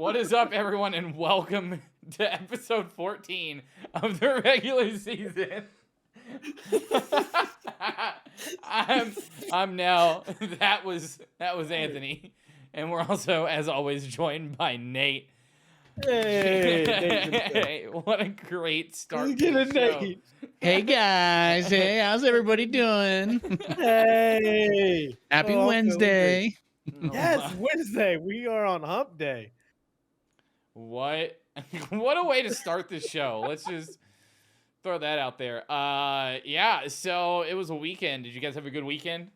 What is up, everyone, and welcome to episode 14 of the regular season. I'm now. That was Anthony, and we're also, as always, joined by Nate. Hey, What a great start Nate. to the show. Nate. Hey guys, hey, how's everybody doing? Hey. Happy Oh, I'm feeling Wednesday. great. Yes, Wednesday. We are on hump day. What a way to start the show. Let's just throw that out there. Yeah, so it was a weekend. Did you guys have a good weekend?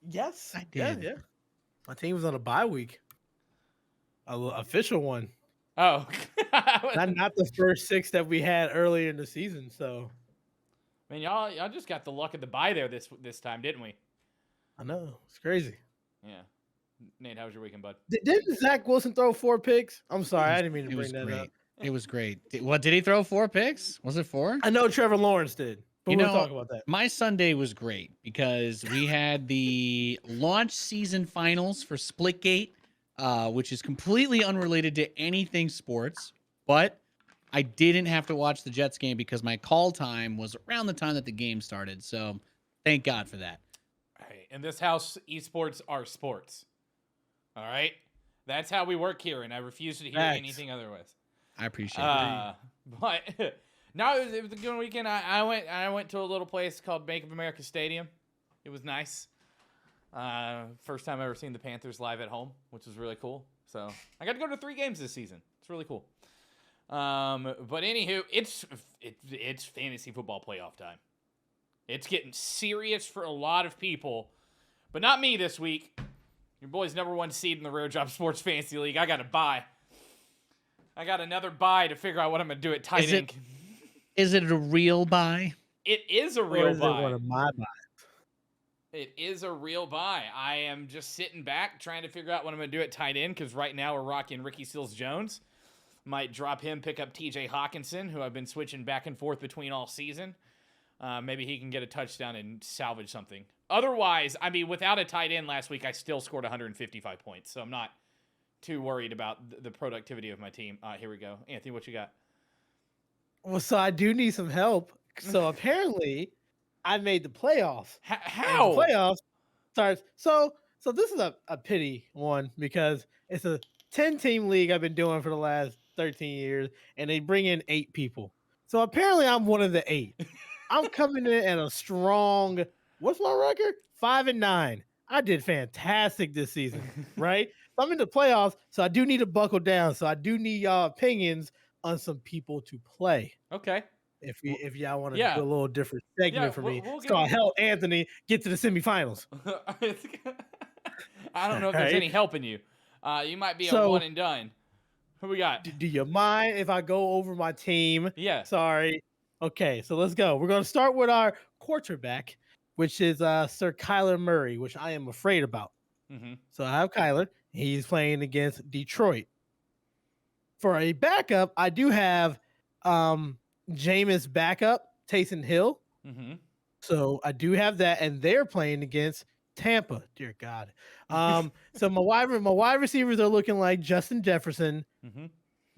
Yes. I did. Yeah. My team was on a bye week. Official one. Oh. Not the first 6 that we had earlier in the season, so. Man, y'all just got the luck of the bye there this time, didn't we? I know. It's crazy. Yeah. Nate, how was your weekend, bud? Didn't Zach Wilson throw 4 picks? I'm sorry, I didn't mean to bring that great. up. It was great. What did he throw? 4 picks? Was it 4? I know Trevor Lawrence did, but we'll talk about that. My Sunday was great because we had the launch season finals for Splitgate, which is completely unrelated to anything sports, but I didn't have to watch the Jets game because my call time was around the time that the game started. So thank God for that. All right. In this house, esports are sports. All right? That's how we work here, and I refuse to hear anything otherwise. I appreciate it. But no, it was a good weekend. I went to a little place called Bank of America Stadium. It was nice. First time I ever seen the Panthers live at home, which was really cool. So I got to go to 3 games this season. It's really cool. But anywho, it's fantasy football playoff time. It's getting serious for a lot of people, but not me this week. Your boy's #1 seed in the Rare Job Sports Fantasy League. I got to buy. I got another buy to figure out what I'm gonna do at tight end. Is it a real buy? It is a real buy. It one of my buys? It is a real buy. I am just sitting back trying to figure out what I'm gonna do at tight end because right now we're rocking Ricky Seals-Jones. Might drop him, pick up T.J. Hawkinson, who I've been switching back and forth between all season. Maybe he can get a touchdown and salvage something. Otherwise, I mean, without a tight end last week, I still scored 155 points, so I'm not too worried about the productivity of my team. Here we go. Anthony, what you got? Well, so I do need some help. So apparently, I made the playoffs. How? And the playoffs starts. So this is a pity one because it's a 10-team league I've been doing for the last 13 years, and they bring in 8 people. So apparently, I'm one of the 8. I'm coming in at a strong. What's my record? 5-9. I did fantastic this season, right? So I'm in the playoffs, so I do need to buckle down. So I do need y'all opinions on some people to play. Okay. If y'all want to do a little different segment for me, we'll so I'll help Anthony get to the semifinals. I don't know if there's any helping you. You might be a one and done. Who we got? Do you mind if I go over my team? Yeah. Sorry. Okay, so let's go. We're going to start with our quarterback, which is Sir Kyler Murray, which I am afraid about. Mm-hmm. So I have Kyler. He's playing against Detroit. For a backup, I do have Jameis backup, Taysom Hill. Mm-hmm. So I do have that, and they're playing against Tampa. Dear God. So my wide receivers are looking like Justin Jefferson,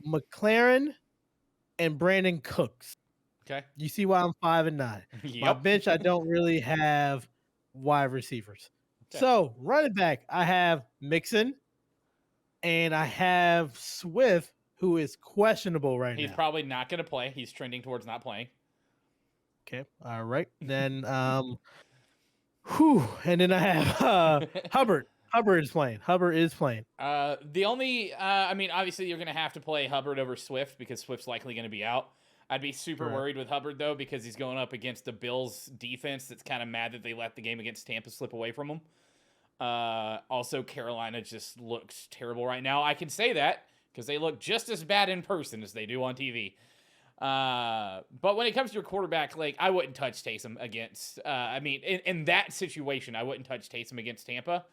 McLaren, and Brandon Cooks. Okay. You see why I'm 5-9. Yep. My bench, I don't really have wide receivers. Okay. So running back, I have Mixon, and I have Swift, who is questionable right now. He's probably not going to play. He's trending towards not playing. Okay. All right. Then, and then I have Hubbard. Hubbard is playing. The only, I mean, obviously you're going to have to play Hubbard over Swift because Swift's likely going to be out. I'd be super worried with Hubbard, though, because he's going up against the Bills defense that's kind of mad that they let the game against Tampa slip away from him. Also, Carolina just looks terrible right now. I can say that because they look just as bad in person as they do on TV. But when it comes to your quarterback, like, I wouldn't touch Taysom against, I mean, in that situation, I wouldn't touch Taysom against Tampa.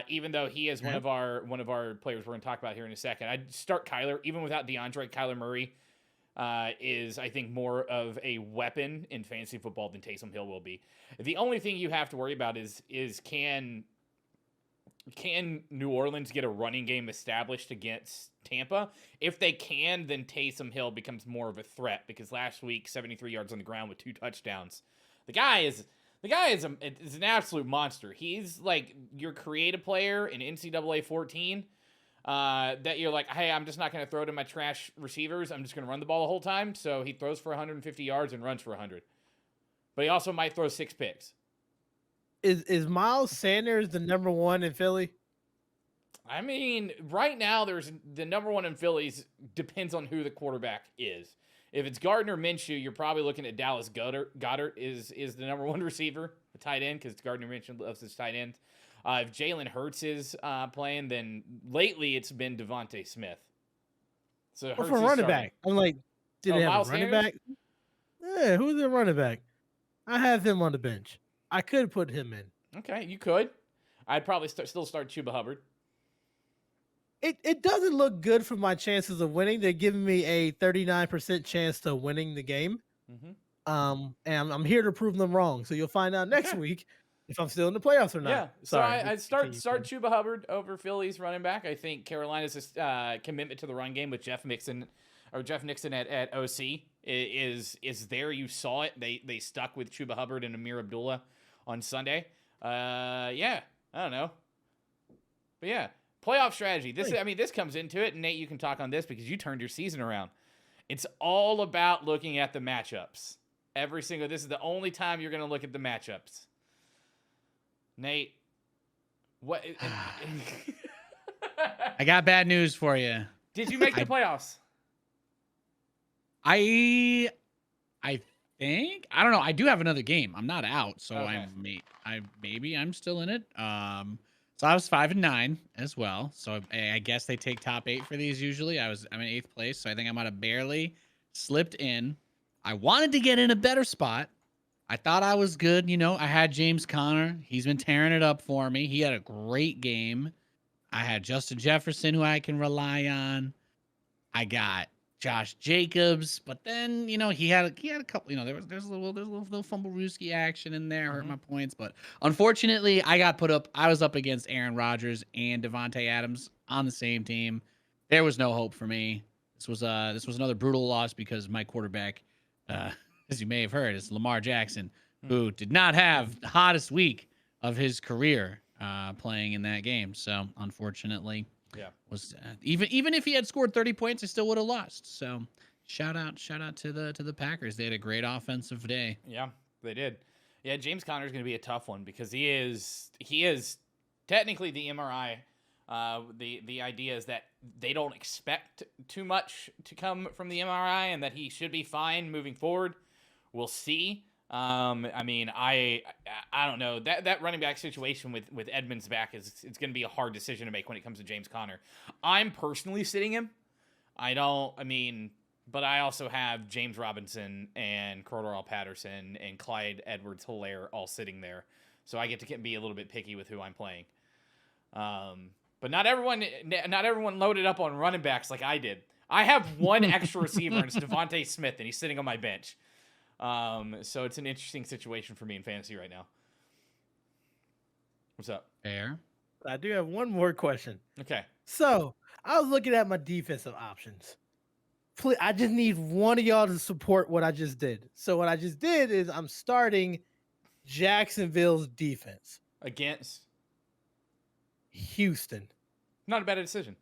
Even though he is one of our players we're going to talk about here in a second. I'd start Kyler, even without DeAndre. Kyler Murray is, I think, more of a weapon in fantasy football than Taysom Hill will be. The only thing you have to worry about is can can New Orleans get a running game established against Tampa? If they can, then Taysom Hill becomes more of a threat because last week, 73 yards on the ground with 2 touchdowns. The guy is an absolute monster. He's like your creative player in NCAA 14 that you're like, hey, I'm just not going to throw to my trash receivers. I'm just going to run the ball the whole time. So he throws for 150 yards and runs for 100. But he also might throw 6 picks. Is Miles Sanders the number 1 in Philly? I mean, right now, there's the number 1 in Phillies depends on who the quarterback is. If it's Gardner Minshew, you're probably looking at Dallas Goedert is the number 1 receiver, the tight end, because Gardner Minshew loves his tight ends. If Jalen Hurts is playing, then lately it's been Devontae Smith. So Or for running back? I'm like, did they have Miles a running Sanders? back? Yeah, who's the running back? I have him on the bench. I could put him in. Okay, you could. I'd probably still start Chuba Hubbard. It doesn't look good for my chances of winning. They're giving me a 39% chance to winning the game. Mm-hmm. And I'm here to prove them wrong. So you'll find out next week if I'm still in the playoffs or not. Yeah. So Sorry, I'd start Chuba Hubbard over Philly's running back. I think Carolina's commitment to the run game with Jeff Nixon at OC is there. You saw it. They stuck with Chuba Hubbard and Amir Abdullah on Sunday. Yeah, I don't know. But yeah, playoff strategy. This comes into it, and Nate, you can talk on this because you turned your season around. It's all about looking at the matchups. This is the only time you're going to look at the matchups. Nate, what? I got bad news for you. Did you make the playoffs? I think, I don't know. I do have another game. I'm not out, so Okay. maybe I'm still in it. So I was 5-9 as well. So I guess they take top 8 for these usually. I'm in 8th place, so I think I might have barely slipped in. I wanted to get in a better spot. I thought I was good. I had James Conner. He's been tearing it up for me. He had a great game. I had Justin Jefferson, who I can rely on. I got Josh Jacobs, but then he had a couple. There's a little fumble-rooski action in there, hurt my points. But unfortunately, I was up against Aaron Rodgers and Devontae Adams on the same team. There was no hope for me. This was another brutal loss because my quarterback, as you may have heard, is Lamar Jackson, who did not have the hottest week of his career playing in that game. So unfortunately. Yeah. Was even if he had scored 30 points, I still would have lost. So shout out to the Packers. They had a great offensive day. Yeah, they did. Yeah, James Conner is going to be a tough one because he is technically the MRI. The idea is that they don't expect too much to come from the MRI and that he should be fine moving forward. We'll see. I don't know that running back situation with Edmonds back it's going to be a hard decision to make when it comes to James Conner. I'm personally sitting him. But I also have James Robinson and Cordell Patterson and Clyde Edwards-Helaire all sitting there. So I get to be a little bit picky with who I'm playing. But not everyone loaded up on running backs like I did. I have one extra receiver and it's Devontae Smith and he's sitting on my bench. So it's an interesting situation for me in fantasy right now. What's up? Fair. I do have one more question. Okay. So I was looking at my defensive options. Please, I just need one of y'all to support what I just did. So what I just did is I'm starting Jacksonville's defense Against? Houston. Not a bad decision.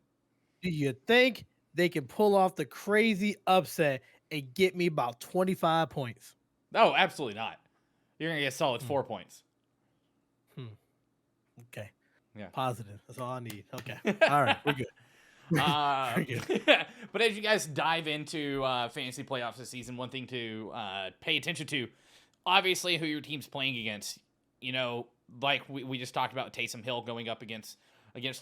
Do you think they can pull off the crazy upset and get me about 25 points? No, absolutely not. You're going to get solid 4 points. Okay. Yeah. Positive. That's all I need. Okay. All right. We're good. But as you guys dive into fantasy playoffs this season, one thing to pay attention to, obviously, who your team's playing against. Like we just talked about Taysom Hill going up against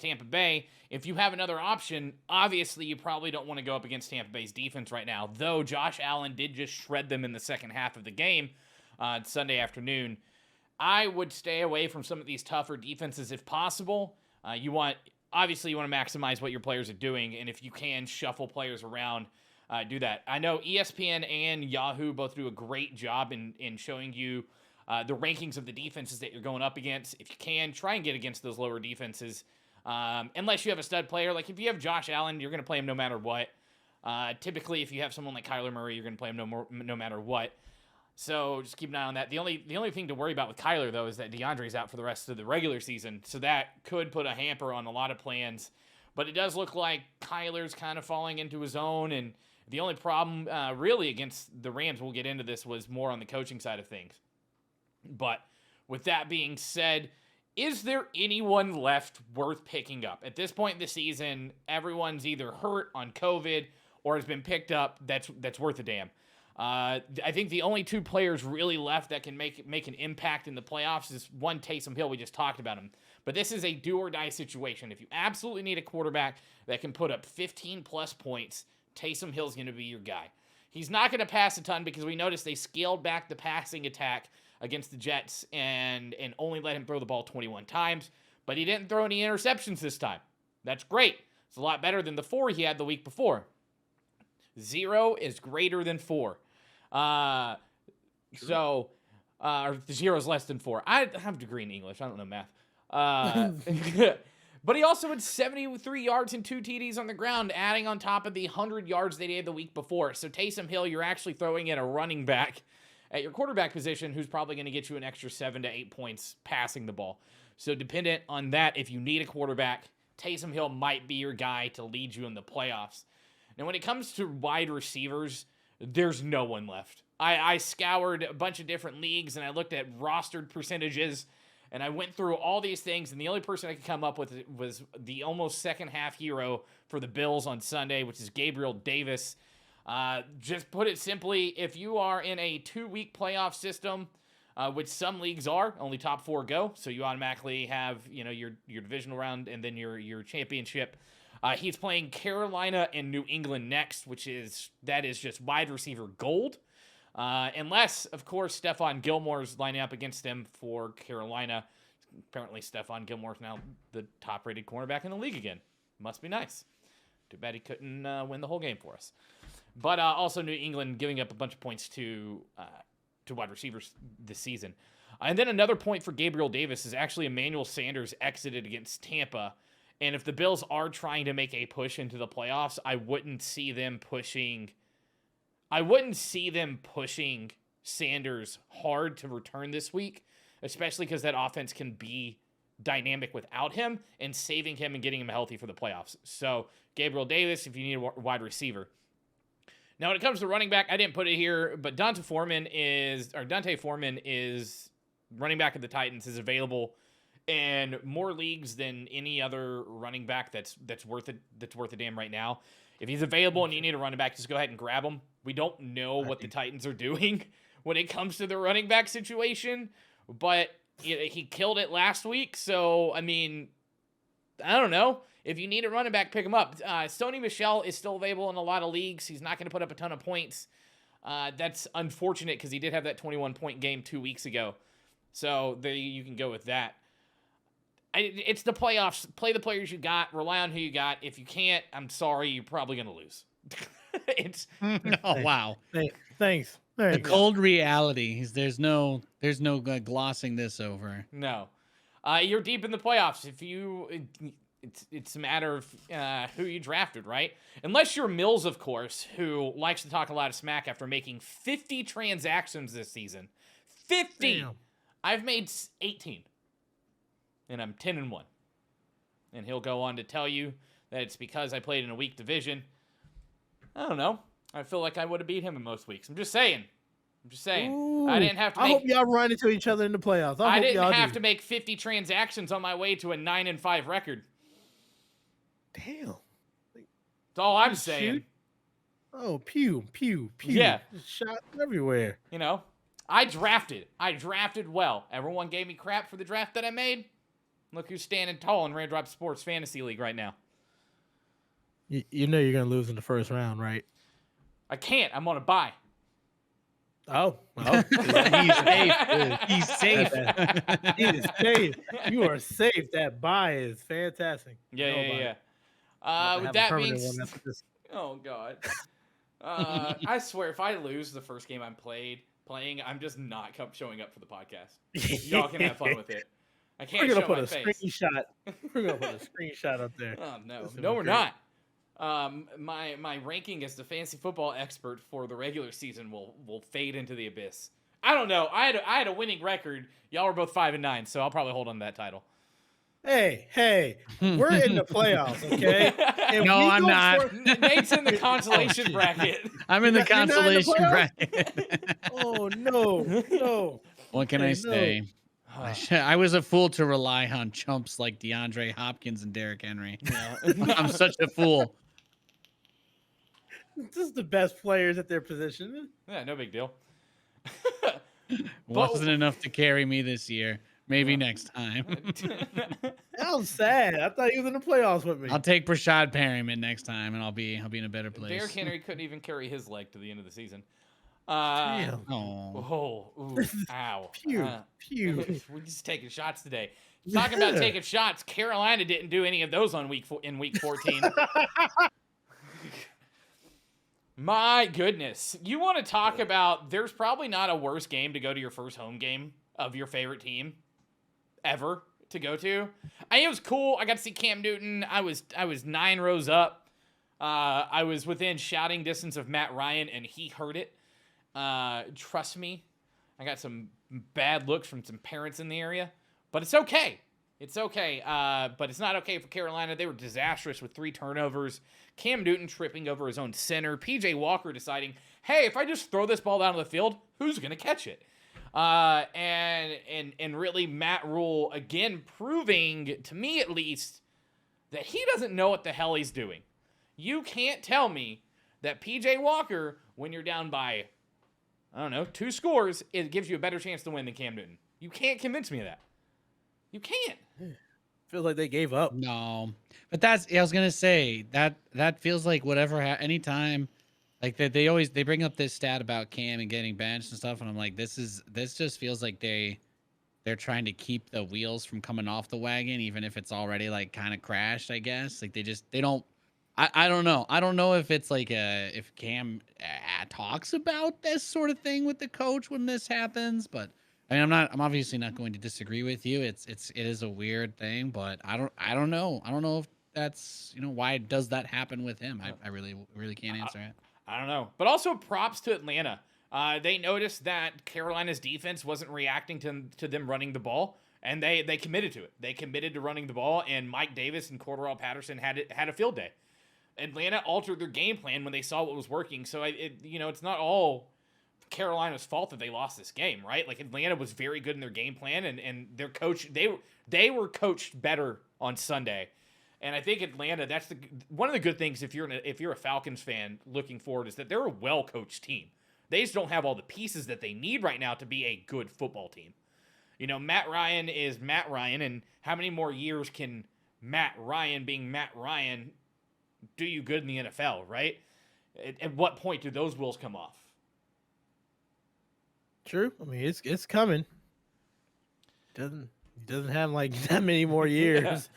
Tampa Bay. If you have another option, obviously you probably don't want to go up against Tampa Bay's defense right now, though Josh Allen did just shred them in the second half of the game Sunday afternoon. I would stay away from some of these tougher defenses if possible. You want to maximize what your players are doing, and if you can shuffle players around, do that. I know ESPN and Yahoo both do a great job in showing you the rankings of the defenses that you're going up against. If you can, try and get against those lower defenses. Unless you have a stud player. Like, if you have Josh Allen, you're going to play him no matter what. Typically, if you have someone like Kyler Murray, you're going to play him no matter what. So just keep an eye on that. The only thing to worry about with Kyler, though, is that DeAndre's out for the rest of the regular season. So that could put a hamper on a lot of plans. But it does look like Kyler's kind of falling into his own. And the only problem really against the Rams, we'll get into this, was more on the coaching side of things. But with that being said, is there anyone left worth picking up? At this point in the season, everyone's either hurt on COVID or has been picked up that's worth a damn. I think the only two players really left that can make an impact in the playoffs is one, Taysom Hill. We just talked about him. But this is a do-or-die situation. If you absolutely need a quarterback that can put up 15-plus points, Taysom Hill's going to be your guy. He's not going to pass a ton because we noticed they scaled back the passing attack against the Jets and only let him throw the ball 21 times. But he didn't throw any interceptions this time. That's great. It's a lot better than the 4 he had the week before. 0 is greater than 4. Or 0 is less than 4. I have a degree in English. I don't know math. But he also had 73 yards and 2 TDs on the ground, adding on top of the 100 yards they had the week before. So Taysom Hill, you're actually throwing in a running back at your quarterback position who's probably going to get you an extra 7 to 8 points passing the ball. So dependent on that, if you need a quarterback, Taysom Hill might be your guy to lead you in the playoffs. Now, when it comes to wide receivers, there's no one left. I scoured a bunch of different leagues, and I looked at rostered percentages, and I went through all these things, and the only person I could come up with was the almost second-half hero for the Bills on Sunday, which is Gabriel Davis. Just put it simply, if you are in a 2-week playoff system, which some leagues are, only top 4 go, so you automatically have your divisional round and then your championship. He's playing Carolina and New England next, that is just wide receiver gold. Unless, of course, Stephon Gilmore's lining up against him for Carolina. Apparently, Stephon Gilmore's now the top-rated cornerback in the league again. Must be nice. Too bad he couldn't win the whole game for us. But also New England giving up a bunch of points to wide receivers this season. And then another point for Gabriel Davis is actually Emmanuel Sanders exited against Tampa. And if the Bills are trying to make a push into the playoffs, I wouldn't see them pushing Sanders hard to return this week, especially because that offense can be dynamic without him, and saving him and getting him healthy for the playoffs. So Gabriel Davis, if you need a wide receiver. Now, when it comes to running back, I didn't put it here, but Dante Foreman is running back of the Titans, is available in more leagues than any other running back that's worth a damn right now. If he's available and you need a running back, just go ahead and grab him. We don't know what the Titans are doing when it comes to the running back situation, but he killed it last week. So, I mean, I don't know. If you need a running back, pick him up. Sony Michel is still available in a lot of leagues. He's not going to put up a ton of points. That's unfortunate because he did have that 21-point game 2 weeks ago. So you can go with that. It's the playoffs. Play the players you got. Rely on who you got. If you can't, I'm sorry, you're probably going to lose. Oh, wow. Thanks. The cold reality is there's no glossing this over. No. You're deep in the playoffs. It's a matter of who you drafted, right? Unless you're Mills, of course, who likes to talk a lot of smack after making 50 transactions this season. 50! Damn. I've made 18. And I'm 10-1. And he'll go on to tell you that it's because I played in a weak division. I don't know. I feel like I would have beat him in most weeks. I'm just saying. Ooh, I didn't have to. I hope y'all run into each other in the playoffs. I didn't have to make 50 transactions on my way to a 9-5 record. Damn. That's all I'm saying. Shoot? Oh, pew. Yeah. Shots everywhere. I drafted well. Everyone gave me crap for the draft that I made. Look who's standing tall in Raindrop Sports Fantasy League right now. You know you're going to lose in the first round, right? I can't. I'm on a bye. Oh. He's safe. He's safe. He is safe. You are safe. That bye is fantastic. Yeah. With that being said, oh God. I swear, if I lose the first game I played playing, I'm just not showing up for the podcast. Y'all can have fun with it. I can't We're gonna show put my a face. screenshot. We're gonna put a screenshot up there. Oh no, This no, is we're great. not. My ranking as the fantasy football expert for the regular season will fade into the abyss. I don't know. I had a winning record. Y'all were both 5-9, so I'll probably hold on to that title. Hey, we're in the playoffs, okay? And No, we I'm go not. for- Nate's in the consolation bracket. I'm in the You're not in the consolation playoffs? bracket. Oh no. What can I No. say? I was a fool to rely on chumps like DeAndre Hopkins and Derrick Henry. I'm such a fool. Just the best players at their position. Yeah, no big deal. Wasn't enough to carry me this year. Maybe next time. That was sad. I thought he was in the playoffs with me. I'll take Brashad Perryman next time, and I'll be in a better place. Derrick Henry couldn't even carry his leg to the end of the season. Damn. Oh. Ooh, ow. Pew. We're just taking shots today. Talking about taking shots, Carolina didn't do any of those in week 14. My goodness. You want to talk about, there's probably not a worse game to go to your first home game of your favorite team ever to go to. It was cool. I got to see Cam Newton. I was 9 rows up. I was within shouting distance of Matt Ryan, and he heard it. Trust me, I got some bad looks from some parents in the area, but it's okay. It's okay. But it's not okay for Carolina. They were disastrous with 3 turnovers. Cam Newton tripping over his own center. PJ Walker deciding, hey, if I just throw this ball down the field, who's going to catch it? And really Matt Rule, again, proving, to me at least, that he doesn't know what the hell he's doing. You can't tell me that PJ Walker, when you're down by, 2 scores, it gives you a better chance to win than Cam Newton. You can't convince me of that. You can't. Feels like they gave up. No, but I was gonna say that feels like whatever. Anytime, like they bring up this stat about Cam and getting benched and stuff, and I'm like, this just feels like they're trying to keep the wheels from coming off the wagon, even if it's already like kind of crashed. I guess like they don't. I don't know. I don't know if it's like if Cam talks about this sort of thing with the coach when this happens, but. I mean, I'm obviously not going to disagree with you. It is a weird thing, but I don't know. I don't know if that's, why does that happen with him? I really can't answer it. I don't know. But also props to Atlanta. They noticed that Carolina's defense wasn't reacting to them running the ball, and they committed to it. They committed to running the ball, and Mike Davis and Cordarrelle Patterson had a field day. Atlanta altered their game plan when they saw what was working. So it's not all Carolina's fault that they lost this game, right? Like Atlanta was very good in their game plan, and their coach, they were coached better on Sunday. And I think Atlanta, that's one of the good things if you're a Falcons fan looking forward is that they're a well-coached team. They just don't have all the pieces that they need right now to be a good football team. Matt Ryan is Matt Ryan, and how many more years can Matt Ryan being Matt Ryan do you good in the NFL, right? At what point do those wheels come off? True. I mean, it's coming. Doesn't have like that many more years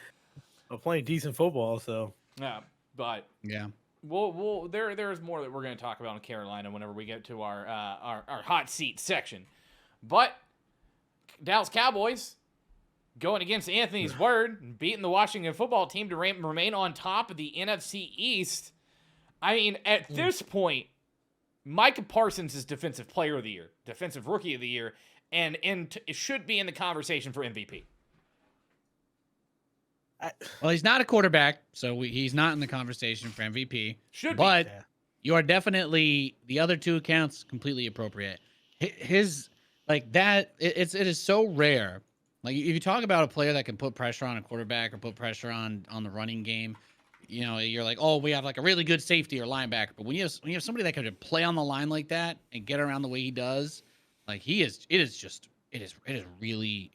of playing decent football. So Yeah, but yeah, there's more that we're going to talk about in Carolina whenever we get to our hot seat section. But Dallas Cowboys going against Anthony's word and beating the Washington football team to remain on top of the NFC East. I mean, at this point, Micah Parsons is Defensive Player of the Year, Defensive Rookie of the Year, and it should be in the conversation for MVP. Well, he's not a quarterback, so he's not in the conversation for MVP. Should but be. You are definitely the other 2 accounts completely appropriate. His like that. It is so rare. Like if you talk about a player that can put pressure on a quarterback or put pressure on the running game. You're like, oh, we have like a really good safety or linebacker. But when you have somebody that can play on the line like that and get around the way he does, like it is really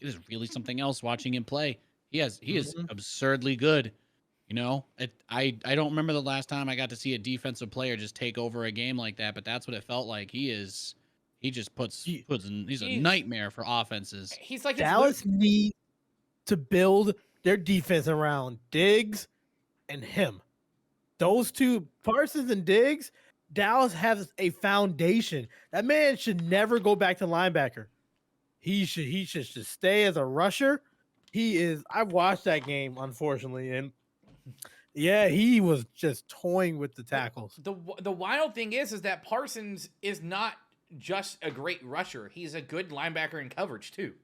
something else watching him play. He is absurdly good. I don't remember the last time I got to see a defensive player just take over a game like that, but that's what it felt like. He's a nightmare for offenses. He's like Dallas needs to build their defense around Diggs and him. Those 2, Parsons and Diggs, Dallas has a foundation. That man should never go back to linebacker. He should just stay as a rusher. He is. I watched that game, unfortunately, and yeah, he was just toying with the tackles. The wild thing is that Parsons is not just a great rusher. He's a good linebacker in coverage too.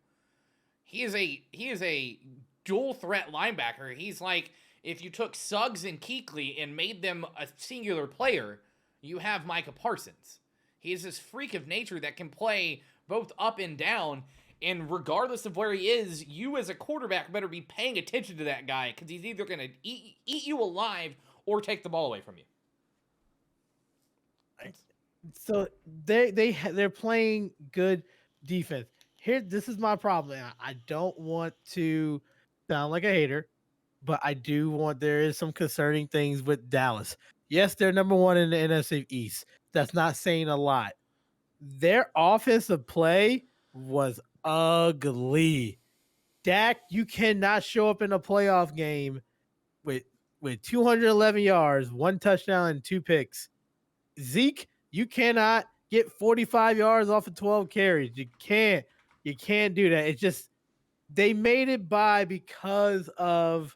He is a dual threat linebacker. He's like if you took Suggs and Kuechly and made them a singular player, you have Micah Parsons. He is this freak of nature that can play both up and down. And regardless of where he is, you as a quarterback better be paying attention to that guy because he's either going to eat you alive or take the ball away from you. So they're playing good defense. Here, this is my problem. I don't want to sound like a hater, but I do want. There is some concerning things with Dallas. Yes, they're number one in the NFC East. That's not saying a lot. Their offensive play was ugly. Dak, you cannot show up in a playoff game with 211 yards, 1 touchdown, and 2 picks. Zeke, you cannot get 45 yards off of 12 carries. You can't do that. It's just they made it by because of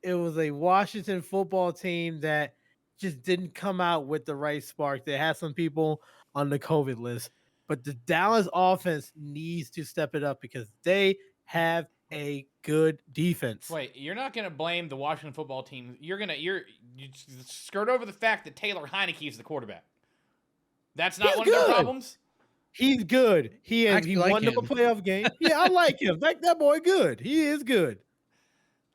it was a Washington football team that just didn't come out with the right spark. They had some people on the COVID list, but the Dallas offense needs to step it up because they have a good defense. Wait, you're not going to blame the Washington football team. You skirt over the fact that Taylor Heineke is the quarterback. That's not one of their problems. He's good. He like won them a playoff game. Yeah, I like him. That boy good. He is good.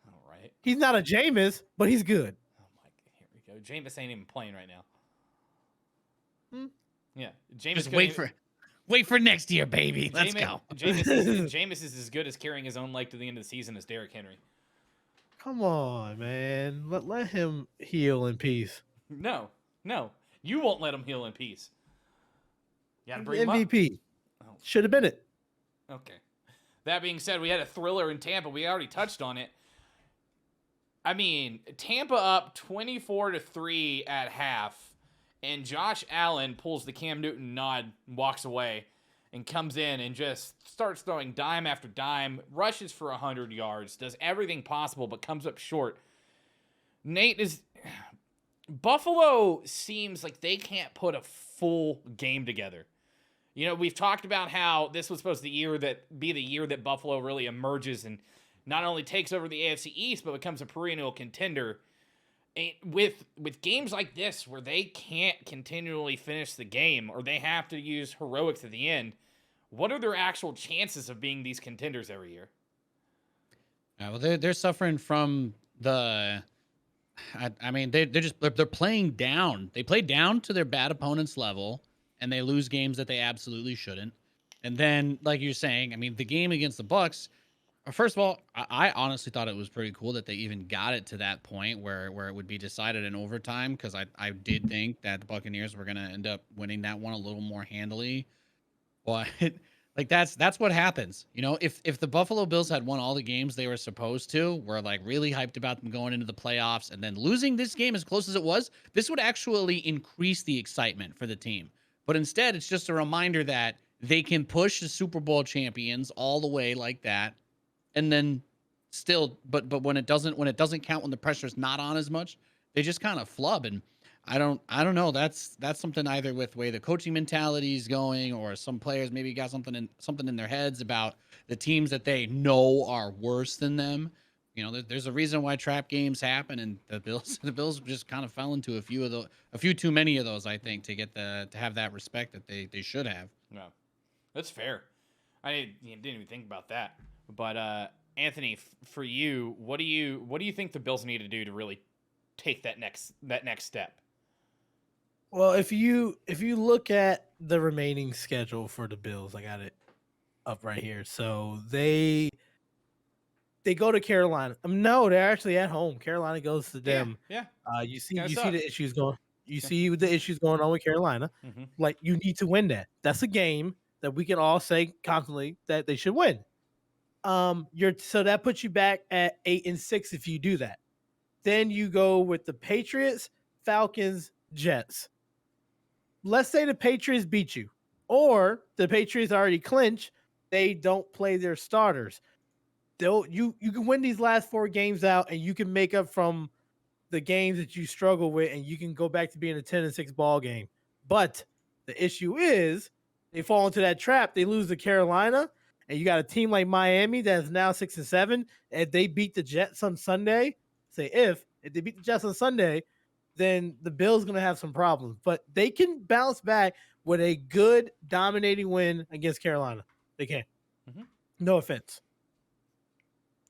All right. He's not a Jameis, but he's good. Oh my, here we go. Jameis ain't even playing right now. Yeah, Jameis. Just wait for next year, baby. Let's go. Jameis is as good as carrying his own leg to the end of the season as Derrick Henry. Come on, man. Let him heal in peace. No, you won't let him heal in peace. You gotta bring him MVP. up. Should have been it. Okay. That being said, we had a thriller in Tampa. We already touched on it. I mean, Tampa up 24-3 at half, and Josh Allen pulls the Cam Newton nod, walks away, and comes in and just starts throwing dime after dime, rushes for 100 yards, does everything possible, but comes up short. Buffalo seems like they can't put a full game together. You know, we've talked about how this was supposed to be the year that Buffalo really emerges and not only takes over the AFC East, but becomes a perennial contender. And with games like this, where they can't continually finish the game, or they have to use heroics at the end, what are their actual chances of being these contenders every year? Well, they're suffering from the. I mean, they're playing down. They play down to their bad opponent's level, and they lose games that they absolutely shouldn't. And then, like you're saying, I mean, the game against the Bucks. First of all, I honestly thought it was pretty cool that they even got it to that point where it would be decided in overtime, because I did think that the Buccaneers were going to end up winning that one a little more handily. But like that's what happens. You know, if the Buffalo Bills had won all the games they were supposed to, we're like really hyped about them going into the playoffs, and then losing this game as close as it was, this would actually increase the excitement for the team. But instead, it's just a reminder that they can push the Super Bowl champions all the way like that. And then still, but when it doesn't count, when the pressure's not on as much, they just kind of flub. And I don't know. That's something either with the way the coaching mentality is going, or some players maybe got something in their heads about the teams that they know are worse than them. You know, there's a reason why trap games happen, and the Bills just kind of fell into a few too many of those, I think, to have that respect that they should have. No, that's fair. I didn't even think about that. But Anthony, for you, what do you think the Bills need to do to really take that next step? Well, if you look at the remaining schedule for the Bills, I got it up right here. So they go to Carolina. No, they're actually at home. Carolina goes to them. Yeah. You see the issues going. You see the issues going on with Carolina. Mm-hmm. Like, you need to win that. That's a game that we can all say confidently that they should win. So that puts you back at 8-6 if you do that. Then you go with the Patriots, Falcons, Jets. let's say the Patriots beat you, or the Patriots already clinch, they don't play their starters. You can win these last 4 games out, and you can make up from the games that you struggle with, and you can go back to being a 10-6 ball game. But the issue is they fall into that trap. They lose to Carolina, and you got a team like Miami that's now 6-7. If they beat the Jets on Sunday, if they beat the Jets on Sunday, then the Bills going to have some problems. But they can bounce back with a good dominating win against Carolina. They can. Mm-hmm. No offense.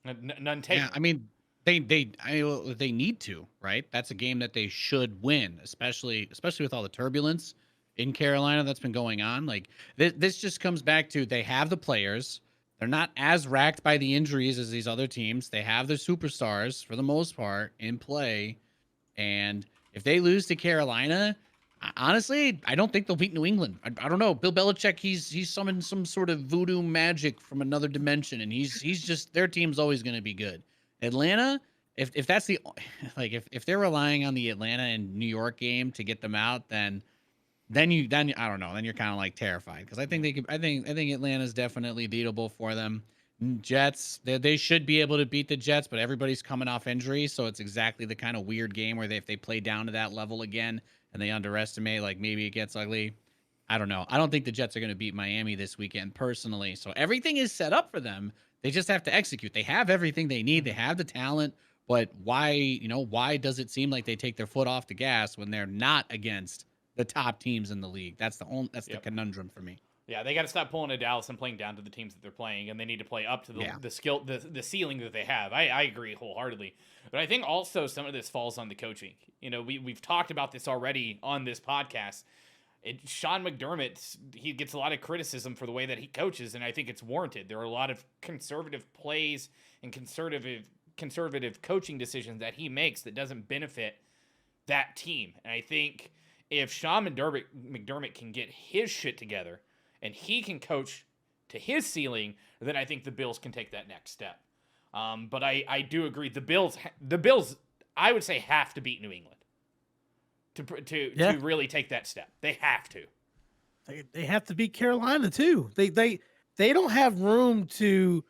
None taken. Yeah, I mean, they need to, right? That's a game that they should win, especially with all the turbulence in Carolina that's been going on. Like this just comes back to they have the players. They're not as racked by the injuries as these other teams. They have their superstars for the most part in play. And if they lose to Carolina, honestly, I don't think they'll beat New England. I don't know. Bill Belichick, he's summoned some sort of voodoo magic from another dimension, and he's just their team's always going to be good. Atlanta, if that's the like if they're relying on the Atlanta and New York game to get them out, then I don't know. Then you're kind of like terrified because I think they could. I think Atlanta's definitely beatable for them. Jets, they should be able to beat the Jets, but everybody's coming off injury, so it's exactly the kind of weird game where if they play down to that level again and they underestimate, like maybe it gets ugly. I don't know. I don't think the Jets are going to beat Miami this weekend personally. So everything is set up for them. They just have to execute. They have everything they need. They have the talent, but why does it seem like they take their foot off the gas when they're not against the top teams in the league? That's the conundrum for me. Yeah, they got to stop pulling a Dallas and playing down to the teams that they're playing, and they need to play up to the ceiling that they have. I agree wholeheartedly, but I think also some of this falls on the coaching. We've talked about this already on this podcast. Sean McDermott, he gets a lot of criticism for the way that he coaches, and I think it's warranted. There are a lot of conservative plays and conservative coaching decisions that he makes that doesn't benefit that team. And I think if Sean McDermott can get his shit together and he can coach to his ceiling, then I think the Bills can take that next step. But I do agree. The Bills, I would say, have to beat New England to really take that step. They have to. They have to beat Carolina too. They don't have room to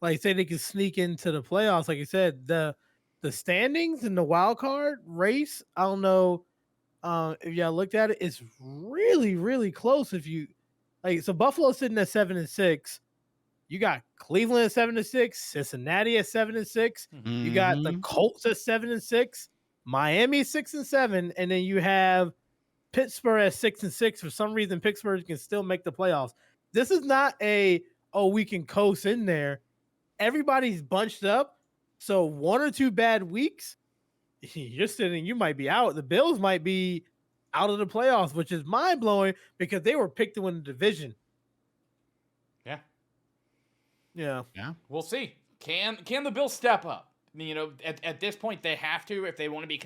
say they can sneak into the playoffs. Like you said, the standings and the wild card race. I don't know if y'all looked at it. It's really, really close. If you so Buffalo's sitting at 7-6. You got Cleveland at 7-6, Cincinnati at 7-6. Mm-hmm. You got the Colts at 7-6, Miami 6-7, and then you have Pittsburgh at 6-6. For some reason, Pittsburgh can still make the playoffs. This is not we can coast in there. Everybody's bunched up, so 1 or 2 bad weeks, you might be out. The Bills might be out of the playoffs, which is mind blowing because they were picked to win the division. Yeah. We'll see. Can the Bills step up? At this point, they have to if they want to be